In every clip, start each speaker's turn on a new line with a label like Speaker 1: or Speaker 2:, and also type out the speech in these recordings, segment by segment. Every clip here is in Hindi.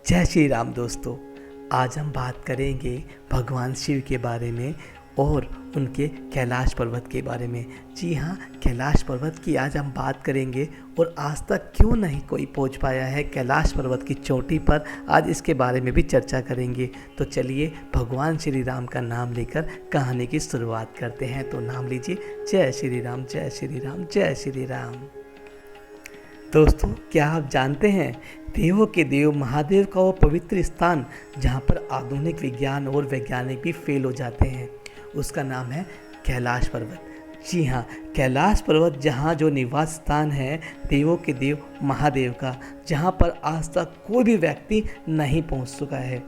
Speaker 1: जय श्री राम दोस्तों। आज हम बात करेंगे भगवान शिव के बारे में और उनके कैलाश पर्वत के बारे में। जी हाँ, कैलाश पर्वत की आज हम बात करेंगे और आज तक क्यों नहीं कोई पहुंच पाया है कैलाश पर्वत की चोटी पर, आज इसके बारे में भी चर्चा करेंगे। तो चलिए भगवान श्री राम का नाम लेकर कहानी की शुरुआत करते हैं। तो नाम लीजिए, जय श्री राम, जय श्री राम, जय श्री राम। दोस्तों, क्या आप जानते हैं देवों के देव महादेव का वो पवित्र स्थान जहाँ पर आधुनिक विज्ञान और वैज्ञानिक भी फेल हो जाते हैं, उसका नाम है कैलाश पर्वत। जी हाँ, कैलाश पर्वत जहाँ जो निवास स्थान है देवों के देव महादेव का, जहाँ पर आज तक कोई भी व्यक्ति नहीं पहुँच चुका है।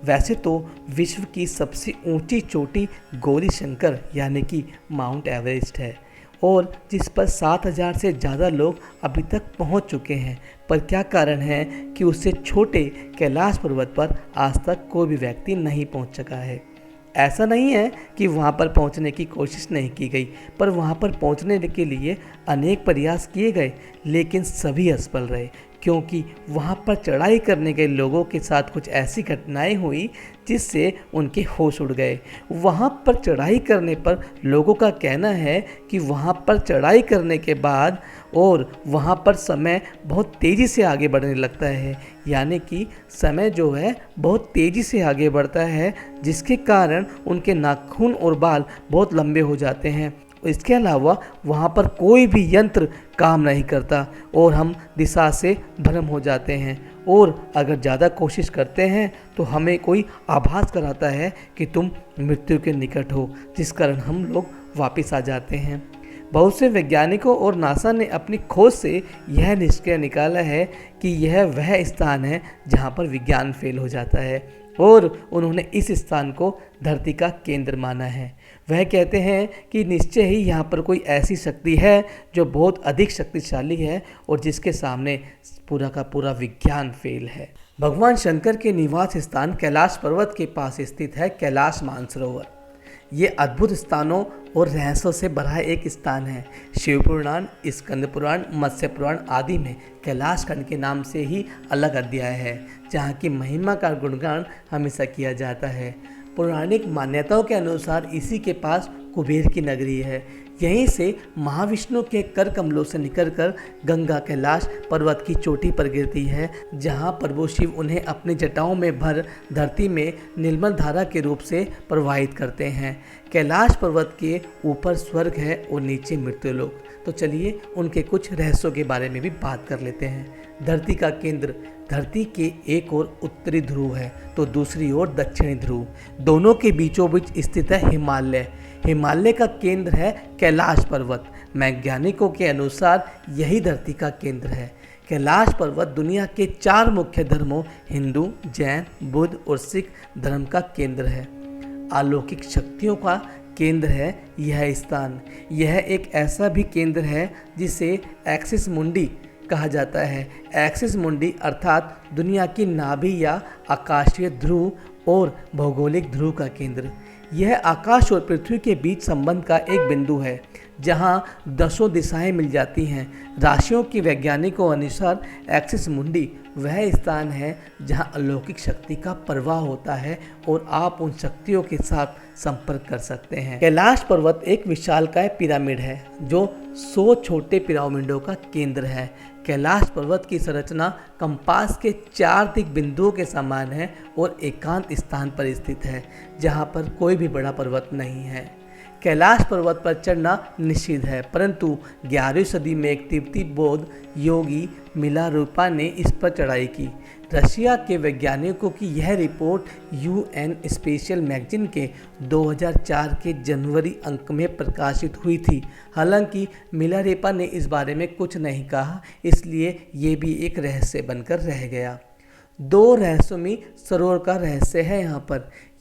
Speaker 1: वैसे तो विश्व की सबसे ऊंची चोटी गौरी शंकर यानी कि माउंट एवरेस्ट है और जिस पर 7,000 से ज़्यादा लोग अभी तक पहुंच चुके हैं, पर क्या कारण है कि उससे छोटे कैलाश पर्वत पर आज तक कोई भी व्यक्ति नहीं पहुंच सका है। ऐसा नहीं है कि वहां पर पहुंचने की कोशिश नहीं की गई, पर वहां पर पहुंचने के लिए अनेक प्रयास किए गए, लेकिन सभी असफल रहे, क्योंकि वहां पर चढ़ाई करने के लोगों के साथ कुछ ऐसी घटनाएं हुई जिससे उनके होश उड़ गए। वहां पर चढ़ाई करने पर लोगों का कहना है कि वहां पर चढ़ाई करने के बाद और वहां पर समय बहुत तेज़ी से आगे बढ़ने लगता है, यानी कि समय जो है बहुत तेज़ी से आगे बढ़ता है, जिसके कारण उनके नाखून और बाल बहुत लंबे हो जाते हैं। इसके अलावा वहाँ पर कोई भी यंत्र काम नहीं करता और हम दिशा से भ्रम हो जाते हैं, और अगर ज़्यादा कोशिश करते हैं तो हमें कोई आभास कराता है कि तुम मृत्यु के निकट हो, जिस कारण हम लोग वापस आ जाते हैं। बहुत से वैज्ञानिकों और नासा ने अपनी खोज से यह निष्कर्ष निकाला है कि यह वह स्थान है जहाँ पर विज्ञान फेल हो जाता है, और उन्होंने इस स्थान को धरती का केंद्र माना है। वह कहते हैं कि निश्चय ही यहाँ पर कोई ऐसी शक्ति है जो बहुत अधिक शक्तिशाली है और जिसके सामने पूरा का पूरा विज्ञान फेल है। भगवान शंकर के निवास स्थान कैलाश पर्वत के पास स्थित है कैलाश मानसरोवर। ये अद्भुत स्थानों और रहस्यों से भरा एक स्थान है। शिव पुराण, स्कंद पुराण, मत्स्य पुराण आदि में कैलाश खंड के नाम से ही अलग अध्याय है, जहाँ की महिमा का गुणगान हमेशा किया जाता है। पौराणिक मान्यताओं के अनुसार इसी के पास कुबेर की नगरी है। यहीं से महाविष्णु के कर कमलों से निकलकर गंगा कैलाश पर्वत की चोटी पर गिरती है, जहां प्रभु शिव उन्हें अपनी जटाओं में भर धरती में निर्मल धारा के रूप से प्रवाहित करते हैं। कैलाश पर्वत के ऊपर स्वर्ग है और नीचे मृत्युलोक। तो चलिए उनके कुछ रहस्यों के बारे में भी बात कर लेते हैं। धरती का केंद्र, धरती के एक ओर उत्तरी ध्रुव है तो दूसरी ओर दक्षिणी ध्रुव। दोनों के बीचों बीच स्थित है हिमालय। हिमालय का केंद्र है कैलाश पर्वत। वैज्ञानिकों के अनुसार यही धरती का केंद्र है। कैलाश पर्वत दुनिया के 4 मुख्य धर्मों हिंदू, जैन, बुद्ध और सिख धर्म का केंद्र है। अलौकिक शक्तियों का केंद्र है यह स्थान। यह एक ऐसा भी केंद्र है जिसे एक्सिस मुंडी कहा जाता है। एक्सिस मुंडी अर्थात दुनिया की नाभि या आकाशीय ध्रुव और भौगोलिक ध्रुव का केंद्र। यह आकाश और पृथ्वी के बीच संबंध का एक बिंदु है, जहां 10 दिशाएं मिल जाती हैं। राशियों के वैज्ञानिकों अनुसार एक्सिस मुंडी वह स्थान है जहां अलौकिक शक्ति का प्रवाह होता है और आप उन शक्तियों के साथ संपर्क कर सकते हैं। कैलाश पर्वत एक विशालकाय पिरामिड है जो 100 छोटे पिरामिडों का केंद्र है। कैलाश पर्वत की संरचना कंपास के 4 दिक बिंदुओं के समान है और एकांत स्थान पर स्थित है, जहां पर कोई भी बड़ा पर्वत नहीं है। कैलाश पर्वत पर चढ़ना निषिद्ध है, परंतु 11वीं सदी में एक तिब्बती बौद्ध योगी मिलारेपा ने इस पर चढ़ाई की। रशिया के वैज्ञानिकों की यह रिपोर्ट यूएन स्पेशल मैगजीन के 2004 के जनवरी अंक में प्रकाशित हुई थी। हालांकि मिलारेपा ने इस बारे में कुछ नहीं कहा, इसलिए ये भी एक रहस्य बनकर रह गया। 2 रहस्यमयी सरोवर का रहस्य है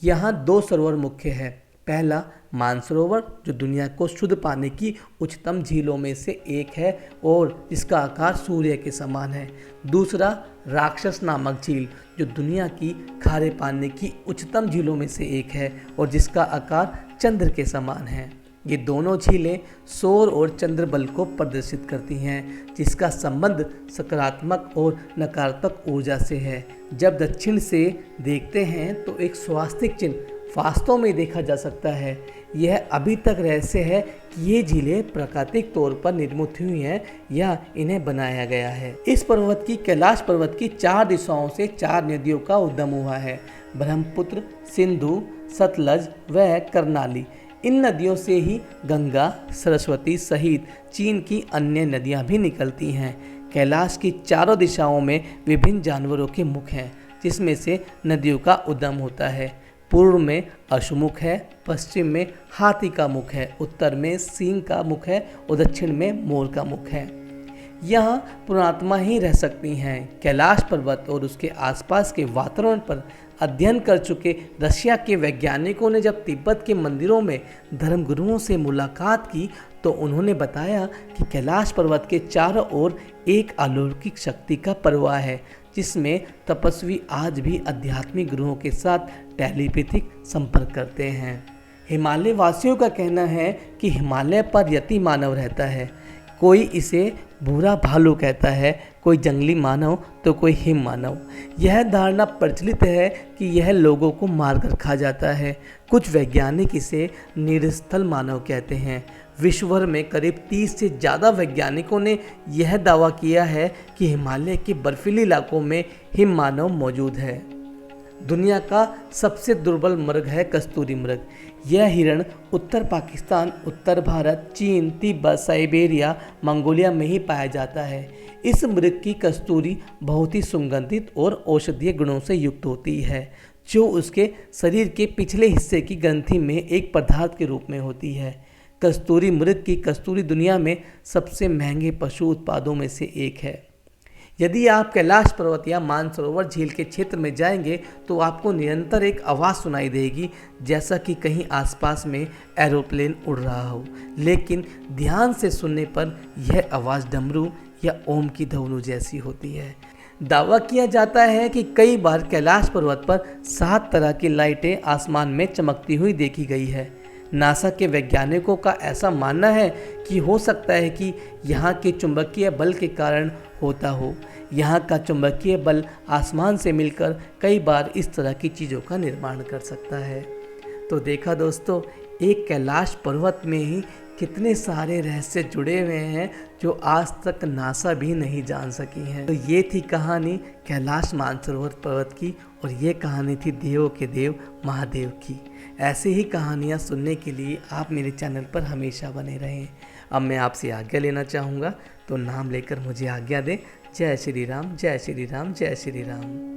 Speaker 1: यहाँ 2 सरोवर मुख्य है। पहला मानसरोवर, जो दुनिया को शुद्ध पानी की उच्चतम झीलों में से एक है और जिसका आकार सूर्य के समान है। दूसरा राक्षस नामक झील, जो दुनिया की खारे पानी की उच्चतम झीलों में से एक है और जिसका आकार चंद्र के समान है। ये दोनों झीलें सौर और चंद्र बल को प्रदर्शित करती हैं, जिसका संबंध सकारात्मक और नकारात्मक ऊर्जा से है। जब दक्षिण से देखते हैं तो एक स्वास्तिक चिन्ह वास्तव में देखा जा सकता है। यह अभी तक रहस्य है कि ये झीलें प्राकृतिक तौर पर निर्मित हुई हैं या इन्हें बनाया गया है। इस पर्वत की कैलाश पर्वत की 4 दिशाओं से 4 नदियों का उद्गम हुआ है, ब्रह्मपुत्र, सिंधु, सतलज व करनाली। इन नदियों से ही गंगा, सरस्वती सहित चीन की अन्य नदियां भी निकलती हैं। कैलाश की चारों दिशाओं में विभिन्न जानवरों के मुख हैं, जिसमें से नदियों का उद्गम होता है। पूर्व में अश्वमुख है, पश्चिम में हाथी का मुख है, उत्तर में सिंह का मुख है और दक्षिण में मोर का मुख है। यहाँ पुणात्मा ही रह सकती हैं। कैलाश पर्वत और उसके आसपास के वातावरण पर अध्ययन कर चुके रशिया के वैज्ञानिकों ने जब तिब्बत के मंदिरों में धर्मगुरुओं से मुलाकात की तो उन्होंने बताया कि कैलाश पर्वत के चारों ओर एक अलौकिक शक्ति का प्रवाह है, जिसमें तपस्वी आज भी आध्यात्मिक गुरुओं के साथ टेलीपैथिक संपर्क करते हैं। हिमालय वासियों का कहना है कि हिमालय पर यति मानव रहता है। कोई इसे भूरा भालू कहता है, कोई जंगली मानव तो कोई हिम मानव। यह धारणा प्रचलित है कि यह लोगों को मारकर खा जाता है। कुछ वैज्ञानिक इसे निरस्थल मानव कहते हैं। विश्व भर में करीब 30 से ज़्यादा वैज्ञानिकों ने यह दावा किया है कि हिमालय के बर्फीले इलाकों में हिम मानव मौजूद है। दुनिया का सबसे दुर्बल मृग है कस्तूरी मृग। यह हिरण उत्तर पाकिस्तान, उत्तर भारत, चीन, तिब्बत, साइबेरिया, मंगोलिया में ही पाया जाता है। इस मृग की कस्तूरी बहुत ही सुगंधित और औषधीय गुणों से युक्त होती है, जो उसके शरीर के पिछले हिस्से की ग्रंथि में एक पदार्थ के रूप में होती है। कस्तूरी मृग की कस्तूरी दुनिया में सबसे महंगे पशु उत्पादों में से एक है। यदि आप कैलाश पर्वत या मानसरोवर झील के क्षेत्र में जाएंगे तो आपको निरंतर एक आवाज़ सुनाई देगी, जैसा कि कहीं आसपास में एरोप्लेन उड़ रहा हो। लेकिन ध्यान से सुनने पर यह आवाज़ डमरू या ओम की धुन जैसी होती है। दावा किया जाता है कि कई बार कैलाश पर्वत पर 7 तरह की लाइटें आसमान में चमकती हुई देखी गई है। नासा के वैज्ञानिकों का ऐसा मानना है कि हो सकता है कि यहाँ के चुंबकीय बल के कारण होता हो। यहाँ का चुंबकीय बल आसमान से मिलकर कई बार इस तरह की चीज़ों का निर्माण कर सकता है। तो देखा दोस्तों, एक कैलाश पर्वत में ही कितने सारे रहस्य जुड़े हुए हैं जो आज तक नासा भी नहीं जान सकी हैं। तो ये थी कहानी कैलाश मानसरोवर पर्वत की, और ये कहानी थी देवों के देव महादेव की। ऐसे ही कहानियाँ सुनने के लिए आप मेरे चैनल पर हमेशा बने रहें। अब मैं आपसे आज्ञा लेना चाहूँगा, तो नाम लेकर मुझे आज्ञा दें। जय श्री राम, जय श्री राम, जय श्री राम।